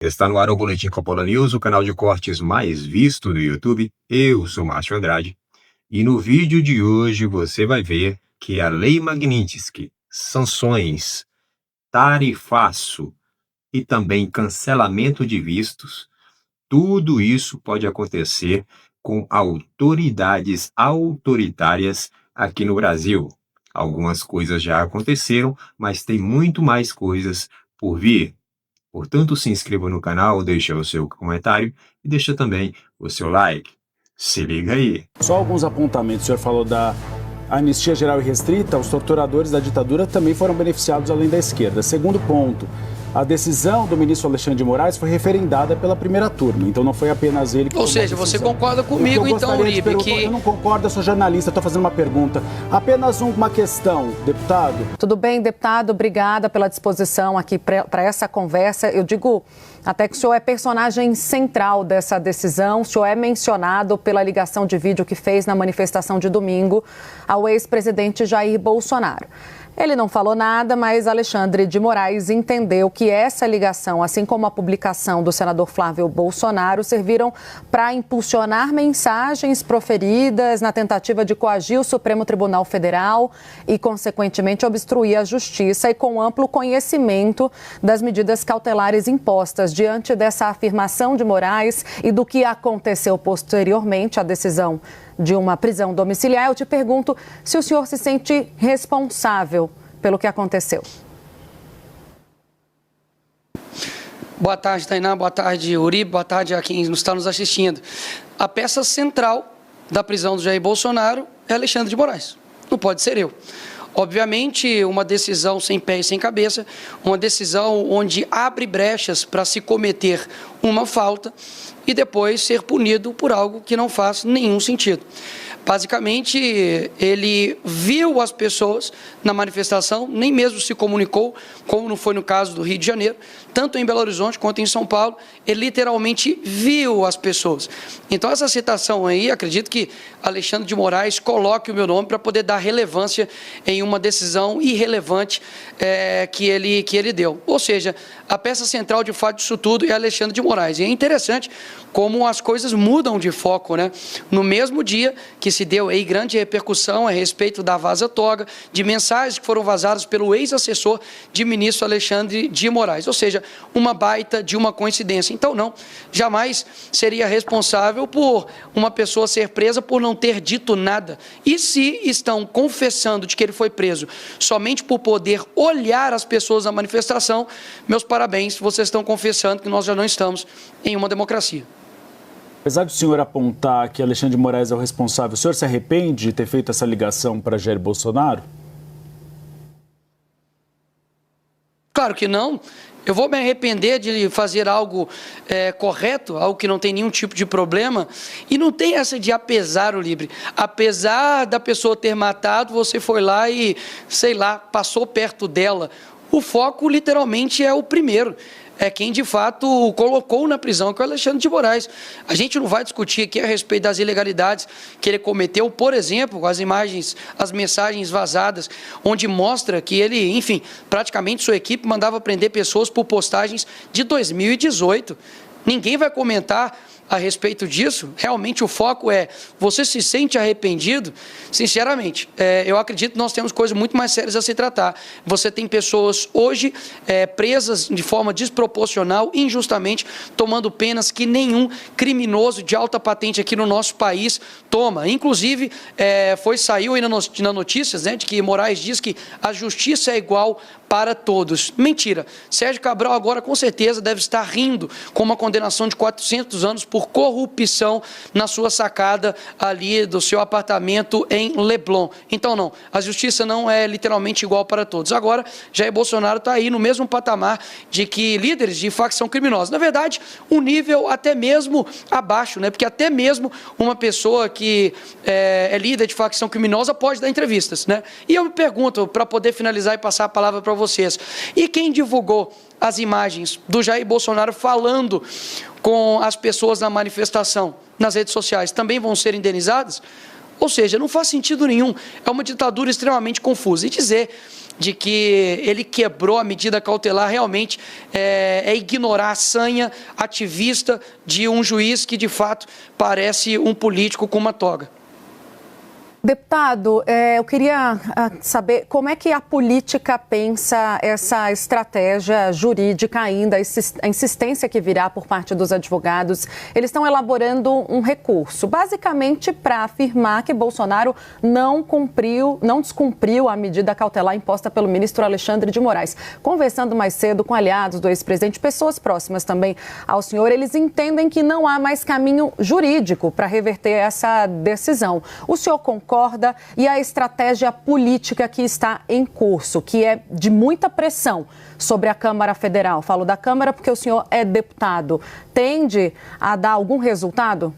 Está no ar o Boletim Coppola News, o canal de cortes mais visto do YouTube. Eu sou Márcio Andrade e no vídeo de hoje você vai ver que a Lei Magnitsky, sanções, tarifaço e também cancelamento de vistos, tudo isso pode acontecer com autoridades autoritárias aqui no Brasil. Algumas coisas já aconteceram, mas tem muito mais coisas por vir. Portanto, se inscreva no canal, deixa o seu comentário e deixa também o seu like. Se liga aí. Só alguns apontamentos. O senhor falou da anistia geral e restrita. Os torturadores da ditadura também foram beneficiados além da esquerda. Segundo ponto, a decisão do ministro Alexandre de Moraes foi referendada pela primeira turma. Então não foi apenas ele que tomou a decisão. Ou seja, você concorda comigo então, Uribe, que... Eu não concordo, eu sou jornalista, estou fazendo uma pergunta. Apenas uma questão, deputado. Tudo bem, deputado, obrigada pela disposição aqui para essa conversa. Eu digo até que o senhor é personagem central dessa decisão. O senhor é mencionado pela ligação de vídeo que fez na manifestação de domingo ao ex-presidente Jair Bolsonaro. Ele não falou nada, mas Alexandre de Moraes entendeu que essa ligação, assim como a publicação do senador Flávio Bolsonaro, serviram para impulsionar mensagens proferidas na tentativa de coagir o Supremo Tribunal Federal e, consequentemente, obstruir a justiça e com amplo conhecimento das medidas cautelares impostas. Diante dessa afirmação de Moraes e do que aconteceu posteriormente à decisão de uma prisão domiciliar, eu te pergunto se o senhor se sente responsável pelo que aconteceu. Boa tarde, Tainá. Boa tarde, Uribe. Boa tarde a quem está nos assistindo. A peça central da prisão do Jair Bolsonaro é Alexandre de Moraes. Não pode ser eu. Obviamente, uma decisão sem pé e sem cabeça, uma decisão onde abre brechas para se cometer uma falta e depois ser punido por algo que não faz nenhum sentido. Basicamente, ele viu as pessoas na manifestação, nem mesmo se comunicou, como não foi no caso do Rio de Janeiro, tanto em Belo Horizonte quanto em São Paulo, ele literalmente viu as pessoas. Então, essa citação aí, acredito que Alexandre de Moraes coloque o meu nome para poder dar relevância em uma decisão irrelevante que ele deu. Ou seja, a peça central de fato disso tudo é Alexandre de Moraes. E é interessante como as coisas mudam de foco, né? No mesmo dia que se deu aí grande repercussão a respeito da vaza-toga, de mensagens que foram vazadas pelo ex-assessor de ministro Alexandre de Moraes. Ou seja, uma baita de uma coincidência. Então, não, jamais seria responsável por uma pessoa ser presa por não ter dito nada. E se estão confessando de que ele foi preso somente por poder olhar as pessoas na manifestação, meus parabéns, vocês estão confessando que nós já não estamos em uma democracia. Apesar do senhor apontar que Alexandre de Moraes é o responsável, o senhor se arrepende de ter feito essa ligação para Jair Bolsonaro? Claro que não. Eu vou me arrepender de fazer algo correto, algo que não tem nenhum tipo de problema. E não tem essa de apesar, Uribe. Apesar da pessoa ter matado, você foi lá e, sei lá, passou perto dela. O foco, literalmente, é o primeiro. É quem, de fato, colocou na prisão, que é o Alexandre de Moraes. A gente não vai discutir aqui a respeito das ilegalidades que ele cometeu, por exemplo, as imagens, as mensagens vazadas, onde mostra que ele, enfim, praticamente sua equipe mandava prender pessoas por postagens de 2018. Ninguém vai comentar a respeito disso. Realmente o foco é, você se sente arrependido? Sinceramente, eu acredito que nós temos coisas muito mais sérias a se tratar. Você tem pessoas hoje presas de forma desproporcional, injustamente, tomando penas que nenhum criminoso de alta patente aqui no nosso país toma. Inclusive, saiu aí na notícias, né, de que Moraes diz que a justiça é igual para todos. Mentira. Sérgio Cabral agora com certeza deve estar rindo com uma condenação de 400 anos por corrupção na sua sacada ali do seu apartamento em Leblon. Então não, a justiça não é literalmente igual para todos. Agora, Jair Bolsonaro está aí no mesmo patamar de que líderes de facção criminosa. Na verdade, um nível até mesmo abaixo, né? Porque até mesmo uma pessoa que é líder de facção criminosa pode dar entrevistas, né? E eu me pergunto, para poder finalizar e passar a palavra para vocês, e quem divulgou as imagens do Jair Bolsonaro falando com as pessoas na manifestação nas redes sociais, também vão ser indenizadas? Ou seja, não faz sentido nenhum, é uma ditadura extremamente confusa. E dizer de que ele quebrou a medida cautelar realmente é ignorar a sanha ativista de um juiz que, de fato, parece um político com uma toga. Deputado, eu queria saber como é que a política pensa essa estratégia jurídica ainda, a insistência que virá por parte dos advogados. Eles estão elaborando um recurso, basicamente para afirmar que Bolsonaro não descumpriu a medida cautelar imposta pelo ministro Alexandre de Moraes. Conversando mais cedo com aliados do ex-presidente, pessoas próximas também ao senhor, eles entendem que não há mais caminho jurídico para reverter essa decisão. O senhor concorda? E a estratégia política que está em curso, que é de muita pressão sobre a Câmara Federal. Falo da Câmara porque o senhor é deputado. Tende a dar algum resultado?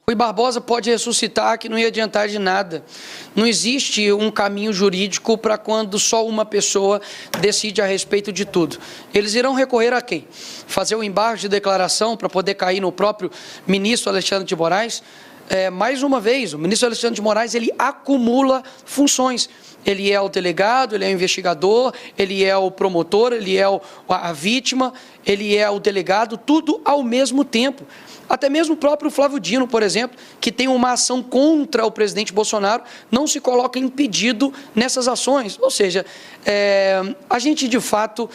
Rui Barbosa pode ressuscitar que não ia adiantar de nada. Não existe um caminho jurídico para quando só uma pessoa decide a respeito de tudo. Eles irão recorrer a quem? Fazer o embargo de declaração para poder cair no próprio ministro Alexandre de Moraes? Mais uma vez, o ministro Alexandre de Moraes, ele acumula funções. Ele é o delegado, ele é o investigador, ele é o promotor, ele é a vítima, ele é o delegado, tudo ao mesmo tempo. Até mesmo o próprio Flávio Dino, por exemplo, que tem uma ação contra o presidente Bolsonaro, não se coloca impedido nessas ações. Ou seja, a gente, de fato,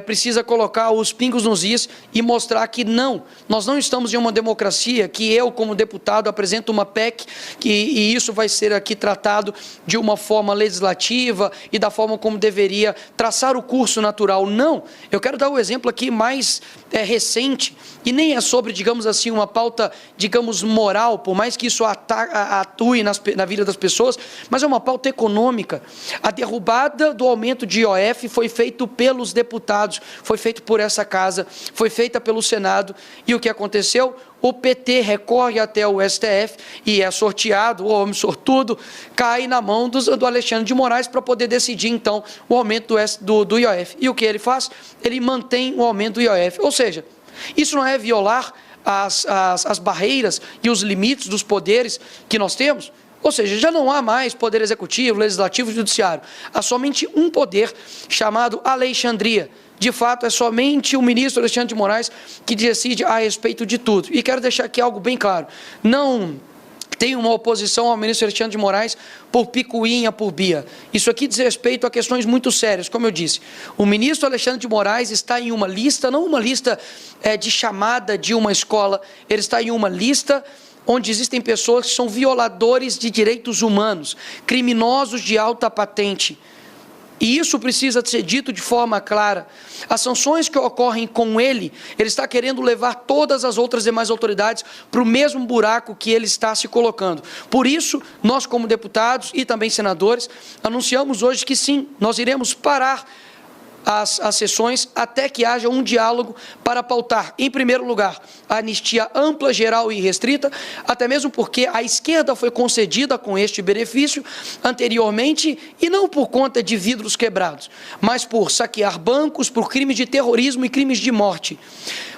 precisa colocar os pingos nos is e mostrar que não, nós não estamos em uma democracia que eu, como deputado, apresento uma PEC e isso vai ser aqui tratado de uma forma legislativa e da forma como deveria traçar o curso natural. Não, eu quero dar um exemplo aqui mais recente, e nem é sobre, digamos assim, uma pauta, digamos, moral, por mais que isso atue na vida das pessoas, mas é uma pauta econômica. A derrubada do aumento de IOF foi feito pelos deputados, foi feito por essa casa, foi feita pelo Senado, e o que aconteceu? O PT recorre até o STF e é sorteado, o homem sortudo, cai na mão do Alexandre de Moraes para poder decidir, então, o aumento do IOF. E o que ele faz? Ele mantém o aumento do IOF. Ou seja, isso não é violar as barreiras e os limites dos poderes que nós temos? Ou seja, já não há mais poder executivo, legislativo e judiciário. Há somente um poder chamado Alexandria. De fato, é somente o ministro Alexandre de Moraes que decide a respeito de tudo. E quero deixar aqui algo bem claro. Não tem uma oposição ao ministro Alexandre de Moraes por picuinha, por bia. Isso aqui diz respeito a questões muito sérias, como eu disse. O ministro Alexandre de Moraes está em uma lista, não uma lista de chamada de uma escola, ele está em uma lista onde existem pessoas que são violadores de direitos humanos, criminosos de alta patente. E isso precisa ser dito de forma clara. As sanções que ocorrem com ele está querendo levar todas as outras demais autoridades para o mesmo buraco que ele está se colocando. Por isso, nós como deputados e também senadores, anunciamos hoje que sim, nós iremos parar as sessões até que haja um diálogo para pautar, em primeiro lugar, a anistia ampla, geral e restrita, até mesmo porque a esquerda foi concedida com este benefício anteriormente, e não por conta de vidros quebrados, mas por saquear bancos, por crimes de terrorismo e crimes de morte.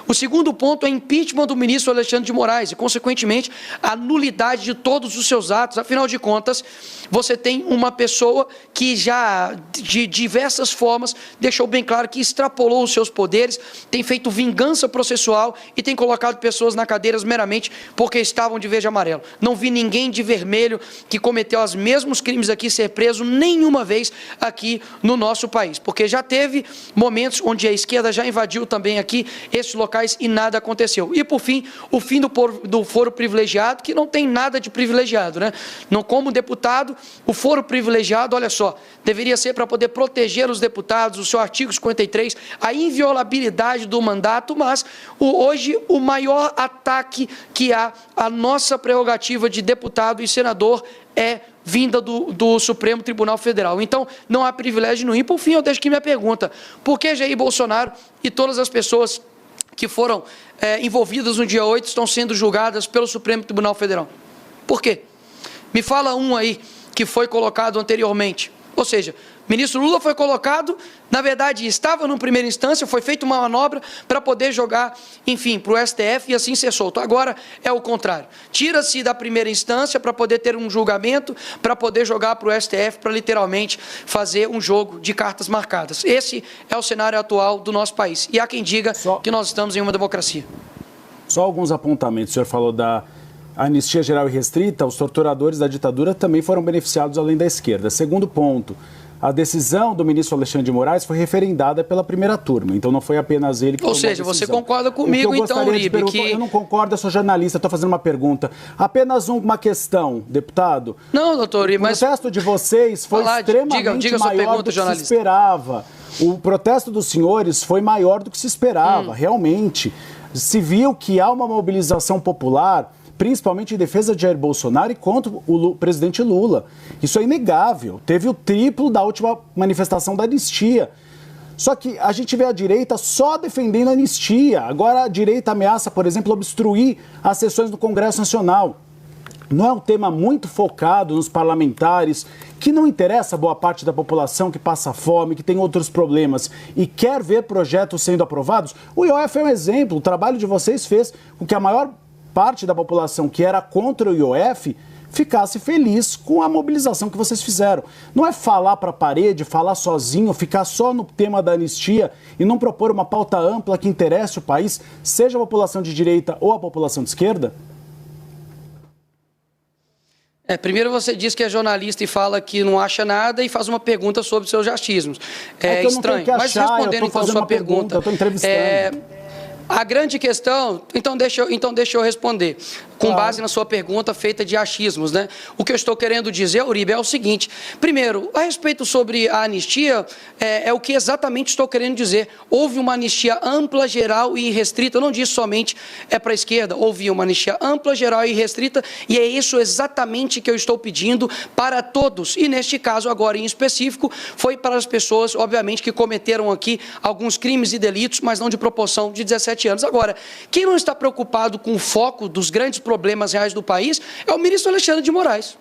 O segundo ponto é impeachment do ministro Alexandre de Moraes e, consequentemente, a nulidade de todos os seus atos. Afinal de contas, você tem uma pessoa que já, de diversas formas, deixou bem claro que extrapolou os seus poderes, tem feito vingança processual e tem colocado pessoas na cadeira meramente porque estavam de verde e amarelo. Não vi ninguém de vermelho que cometeu os mesmos crimes aqui ser preso nenhuma vez aqui no nosso país, porque já teve momentos onde a esquerda já invadiu também aqui esses locais e nada aconteceu. E, por fim, o fim do foro privilegiado, que não tem nada de privilegiado, né? Não, como deputado, o foro privilegiado, olha só, deveria ser para poder proteger os deputados, o seu artigo 53, a inviolabilidade do mandato, mas hoje o maior ataque que há à nossa prerrogativa de deputado e senador é vinda do Supremo Tribunal Federal. Então, não há privilégio nenhum. E, por fim, eu deixo aqui minha pergunta: por que Jair Bolsonaro e todas as pessoas que foram envolvidas no dia 8 estão sendo julgadas pelo Supremo Tribunal Federal? Por quê? Me fala um aí que foi colocado anteriormente. Ou seja, ministro Lula foi colocado, na verdade, estava numa primeira instância, foi feita uma manobra para poder jogar, enfim, para o STF e assim ser solto. Agora é o contrário. Tira-se da primeira instância para poder ter um julgamento, para poder jogar para o STF, para literalmente fazer um jogo de cartas marcadas. Esse é o cenário atual do nosso país. E há quem diga que nós estamos em uma democracia. Só alguns apontamentos. O senhor falou da anistia geral e restrita. Os torturadores da ditadura também foram beneficiados além da esquerda. Segundo ponto, a decisão do ministro Alexandre de Moraes foi referendada pela primeira turma. Então não foi apenas ele que tomou a decisão. Ou seja, você concorda comigo, então, Uribe, que... Eu não concordo, eu sou jornalista, estou fazendo uma pergunta. Apenas uma questão, deputado. Não, doutor Uribe, mas... O protesto de vocês foi extremamente maior do que se esperava. O protesto dos senhores foi maior do que se esperava, realmente. Se viu que há uma mobilização popular, principalmente em defesa de Jair Bolsonaro e contra o presidente Lula. Isso é inegável. Teve o triplo da última manifestação da anistia. Só que a gente vê a direita só defendendo a anistia. Agora a direita ameaça, por exemplo, obstruir as sessões do Congresso Nacional. Não é um tema muito focado nos parlamentares, que não interessa a boa parte da população que passa fome, que tem outros problemas e quer ver projetos sendo aprovados? O IOF é um exemplo. O trabalho de vocês fez com que a maior parte da população que era contra o IOF ficasse feliz com a mobilização que vocês fizeram. Não é falar para a parede, falar sozinho, ficar só no tema da anistia e não propor uma pauta ampla que interesse o país, seja a população de direita ou a população de esquerda? Primeiro você diz que é jornalista e fala que não acha nada e faz uma pergunta sobre seus achismos. É estranho. Mas respondendo então a sua pergunta, eu estou entrevistando. A grande questão, então deixa eu responder, com base na sua pergunta feita de achismos, né? O que eu estou querendo dizer, Uribe, é o seguinte: primeiro, a respeito sobre a anistia, é o que exatamente estou querendo dizer. Houve uma anistia ampla, geral e restrita, eu não disse somente para a esquerda, houve uma anistia ampla, geral e restrita, e é isso exatamente que eu estou pedindo para todos. E neste caso, agora em específico, foi para as pessoas, obviamente, que cometeram aqui alguns crimes e delitos, mas não de proporção de 17 anos. Agora, quem não está preocupado com o foco dos grandes problemas reais do país é o ministro Alexandre de Moraes.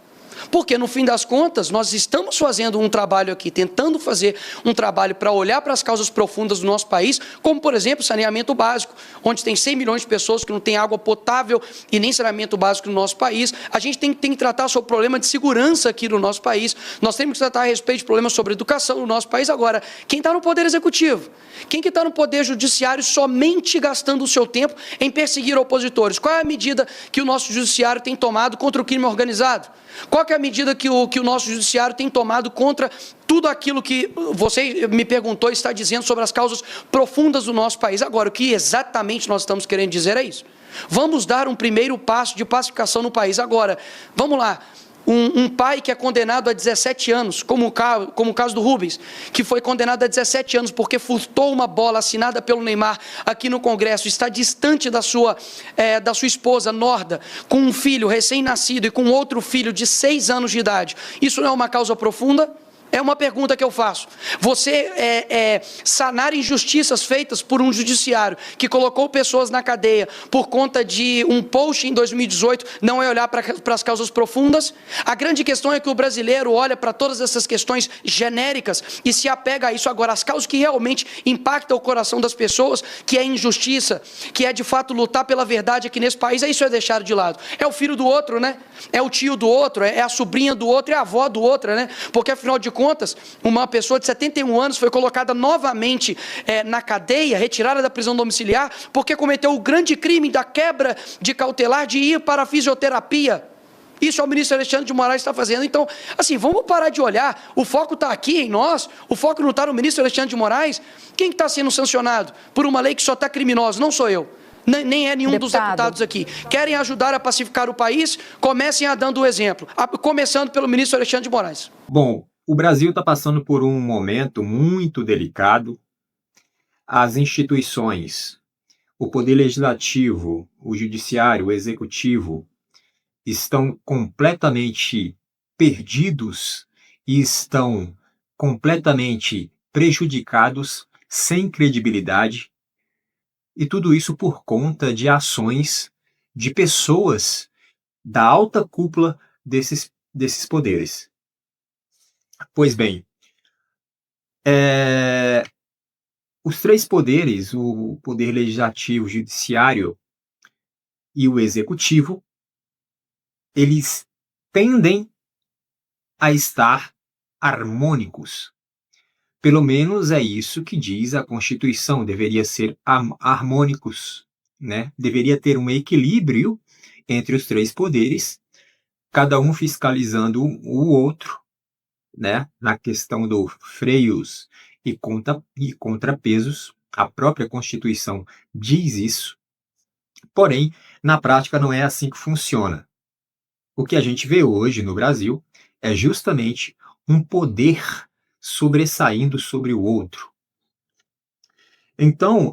Porque, no fim das contas, nós estamos fazendo um trabalho aqui, tentando fazer um trabalho para olhar para as causas profundas do nosso país, como, por exemplo, saneamento básico, onde tem 100 milhões de pessoas que não têm água potável e nem saneamento básico no nosso país. A gente tem que tratar sobre o problema de segurança aqui no nosso país. Nós temos que tratar a respeito de problemas sobre educação no nosso país. Agora, quem está no Poder Executivo? Quem que está no Poder Judiciário somente gastando o seu tempo em perseguir opositores? Qual é a medida que o nosso Judiciário tem tomado contra o crime organizado? Qual que é a medida que o nosso Judiciário tem tomado contra tudo aquilo que você me perguntou e está dizendo sobre as causas profundas do nosso país? Agora, o que exatamente nós estamos querendo dizer é isso. Vamos dar um primeiro passo de pacificação no país. Agora, vamos lá. Um pai que é condenado a 17 anos, como o caso do Rubens, que foi condenado a 17 anos porque furtou uma bola assinada pelo Neymar aqui no Congresso, está distante da sua esposa, Norda, com um filho recém-nascido e com outro filho de 6 anos de idade. Isso não é uma causa profunda? É uma pergunta que eu faço. Você sanar injustiças feitas por um judiciário que colocou pessoas na cadeia por conta de um post em 2018 não é olhar para as causas profundas? A grande questão é que o brasileiro olha para todas essas questões genéricas e se apega a isso. Agora, as causas que realmente impactam o coração das pessoas, que é injustiça, que é de fato lutar pela verdade aqui nesse país, isso é deixado de lado. É o filho do outro, né? É o tio do outro, é a sobrinha do outro, é a avó do outro, né? Porque afinal de contas, uma pessoa de 71 anos foi colocada novamente na cadeia, retirada da prisão domiciliar, porque cometeu o grande crime da quebra de cautelar de ir para a fisioterapia. Isso é o ministro Alexandre de Moraes está fazendo. Então, assim, vamos parar de olhar. O foco está aqui em nós, o foco não está no ministro Alexandre de Moraes. Quem está sendo sancionado por uma lei que só está criminosa? Não sou eu. Nem é nenhum dos deputados aqui. Querem ajudar a pacificar o país? Comecem a dando o exemplo. Começando pelo ministro Alexandre de Moraes. Bom, o Brasil está passando por um momento muito delicado. As instituições, o Poder Legislativo, o Judiciário, o Executivo, estão completamente perdidos e estão completamente prejudicados, sem credibilidade. E tudo isso por conta de ações de pessoas da alta cúpula desses poderes. Pois bem, É, os três poderes, o poder legislativo, o judiciário e o executivo, eles tendem a estar harmônicos. Pelo menos é isso que diz a Constituição, deveria ser harmônicos, né? Deveria ter um equilíbrio entre os três poderes, cada um fiscalizando o outro, né? Na questão dos freios e contrapesos. A própria Constituição diz isso, porém, na prática não é assim que funciona. O que a gente vê hoje no Brasil é justamente um poder sobressaindo sobre o outro. Então,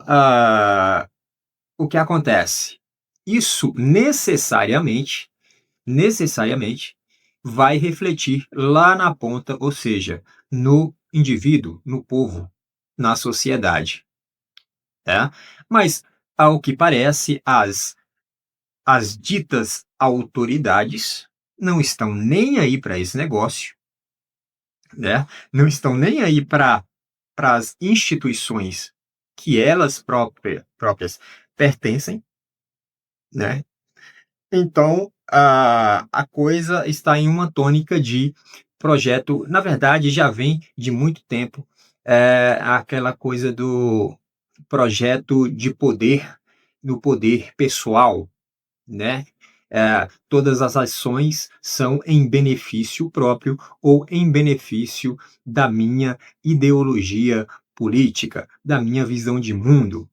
o que acontece? Isso necessariamente vai refletir lá na ponta, ou seja, no indivíduo, no povo, na sociedade. Tá? Mas, ao que parece, as ditas autoridades não estão nem aí para esse negócio, né? Não estão nem aí para as instituições que elas próprias pertencem, né? Então, a coisa está em uma tônica de projeto, na verdade, já vem de muito tempo, aquela coisa do projeto de poder, do poder pessoal, né? Todas as ações são em benefício próprio ou em benefício da minha ideologia política, da minha visão de mundo.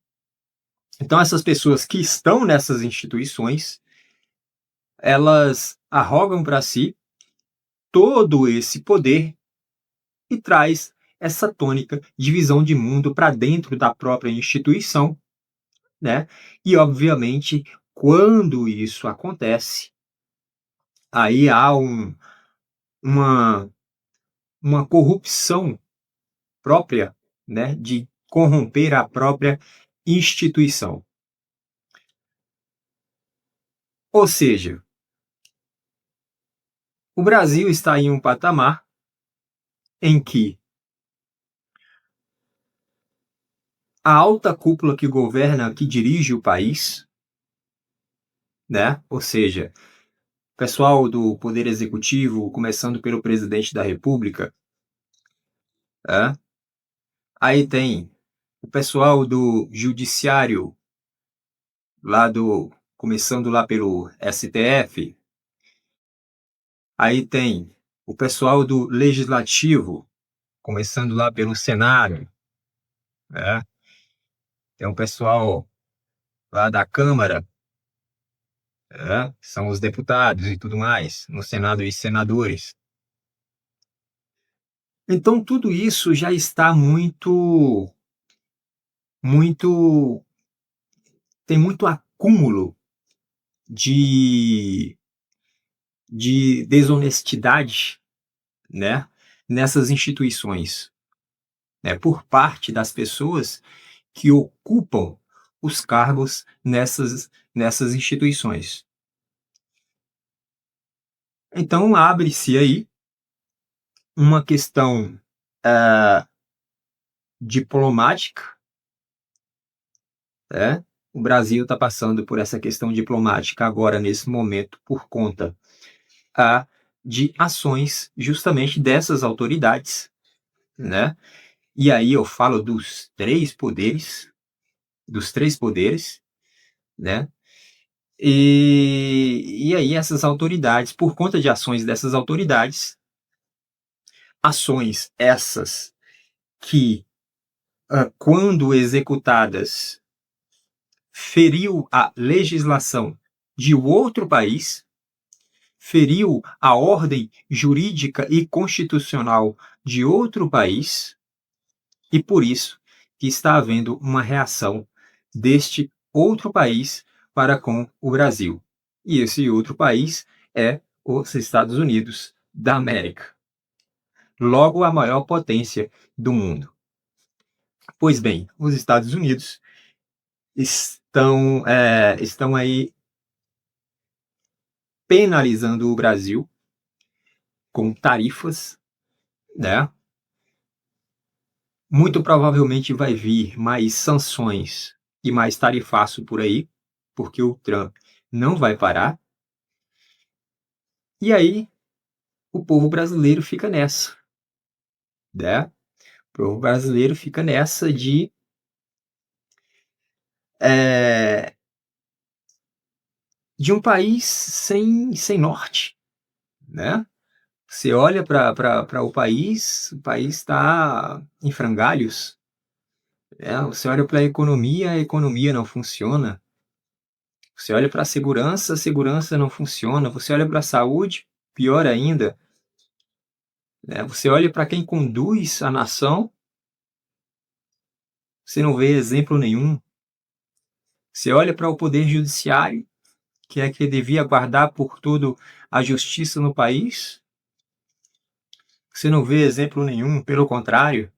Então, essas pessoas que estão nessas instituições, elas arrogam para si todo esse poder e traz essa tônica de visão de mundo para dentro da própria instituição, né? E, obviamente, quando isso acontece, aí há uma, uma corrupção própria, né? De corromper a própria instituição. Ou seja, o Brasil está em um patamar em que a alta cúpula que governa, que dirige o país, né? Ou seja, pessoal do Poder Executivo, começando pelo Presidente da República, né? Aí tem o pessoal do Judiciário, começando lá pelo STF. Aí tem o pessoal do Legislativo, começando lá pelo Senado, né? Tem o pessoal lá da Câmara, né? São os deputados e tudo mais, no Senado e senadores. Então, tudo isso já está muito, tem muito acúmulo de, de desonestidade, né, nessas instituições, né, por parte das pessoas que ocupam os cargos nessas instituições. Então, abre-se aí uma questão diplomática, né? O Brasil está passando por essa questão diplomática agora, nesse momento, por conta de ações justamente dessas autoridades, né? E aí eu falo dos três poderes, né? E aí essas autoridades, por conta de ações dessas autoridades, ações essas que, quando executadas, feriu a legislação de outro país, feriu a ordem jurídica e constitucional de outro país, e por isso que está havendo uma reação deste outro país para com o Brasil. E esse outro país é os Estados Unidos da América. Logo, a maior potência do mundo. Pois bem, os Estados Unidos estão aí penalizando o Brasil com tarifas, né? Muito provavelmente vai vir mais sanções e mais tarifaço por aí, porque o Trump não vai parar. E aí o povo brasileiro fica nessa, né? O povo brasileiro fica nessa é, de um país sem norte, né? Você olha para o país está em frangalhos. Você olha para a economia não funciona. Você olha para a segurança não funciona. Você olha para a saúde, pior ainda. Né? Você olha para quem conduz a nação, você não vê exemplo nenhum. Você olha para o poder judiciário, que é que devia guardar por tudo a justiça no país, você não vê exemplo nenhum, pelo contrário.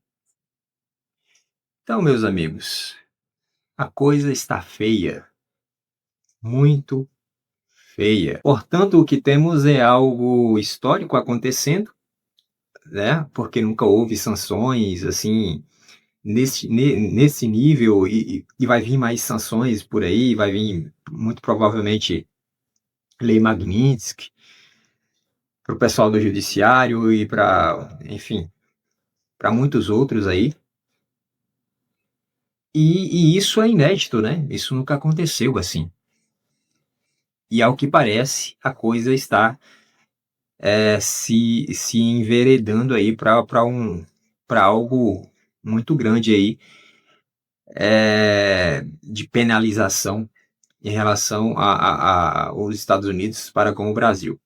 Então, meus amigos, a coisa está feia, muito feia. Portanto, o que temos é algo histórico acontecendo, né? Porque nunca houve sanções assim nesse nível e vai vir mais sanções por aí, vai vir muito provavelmente Lei Magnitsky para o pessoal do judiciário e para, enfim, para muitos outros aí. E isso é inédito, né? Isso nunca aconteceu assim. E ao que parece, a coisa está se enveredando aí para algo muito grande aí de penalização em relação aos Estados Unidos para com o Brasil.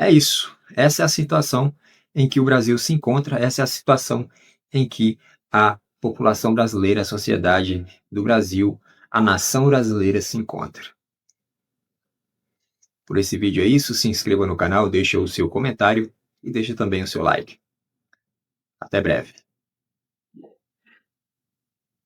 É isso. Essa é a situação em que o Brasil se encontra, essa é a situação em que a população brasileira, a sociedade do Brasil, a nação brasileira se encontra. Por esse vídeo é isso, se inscreva no canal, deixe o seu comentário e deixe também o seu like. Até breve.